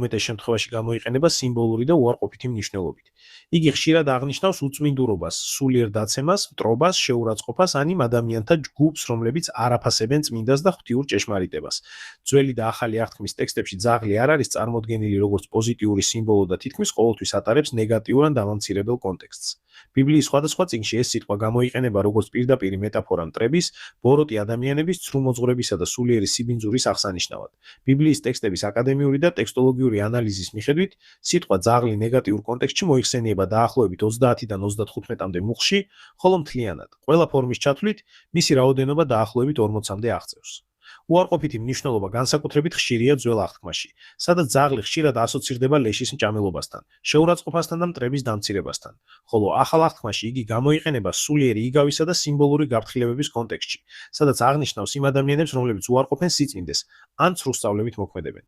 უმეტეს შემთხვევაში გამოიყენება სიმბოლური და უარყოფითი მნიშვნელობით. იგი ხშირად აღნიშნავს უწმინდურობას, სულიერ დაცემას, მტრობას, შეურაცხყოფას ან იმ ადამიანთა ჯგუფს, რომლებიც არ აფასებენ წმინდას და ღვთიურ ჭეშმარიტებას. ძველი და ახალი აღთქმის ტექსტებში ძაღლი არ არის წარმოდგენილი როგორც პოზიტიური სიმბოლო და თითქმის ყოველთვის ატარებს ნეგატიურ ან დამამცირებელ კონტექსტს. ბიბლიის სხვადასხვა წიგნში ეს სიტყვა გამოიყენება როგორც პირდაპირი მეტაფორა მტრების, ბოროტი ადამიანების, ცრუმოძღვრებისა და სულიერი სიბინძურის აღსანიშნავად. ბიბლიის ტექსტების აკადემიური და ტექსტოლოგიური ანალიზის მიხედვით, სიტყვა ძაღლი ნეგატიურ კონტექსტში მოიხსენიება დაახლოებით 30-დან 35-მდე მუხლში, ხოლო მთლიანად, ყველა ფორმის ჩათვლით, მისი რაოდენობა დაახლოებით 40-მდე აღწევს. უარყოფითი მნიშვნელობა განსაკუთრებით ხშირია ძველ აღთქმაში, სადაც ძაღლი ხშირად ასოცირდება ლეშის მჭამელობასთან, შეურაცხყოფასთან და მტრების დამცირებასთან, ხოლო ახალ აღთქმაში იგი გამოიყენება სულიერი იგავისა და სიმბოლური გაფრთხილებების კონტექსტში, სადაც აღნიშნავს იმ ადამიანებს, რომლებიც უარყოფენ სიწმინდეს ან ცრუ სწავლებით მოქმედებენ.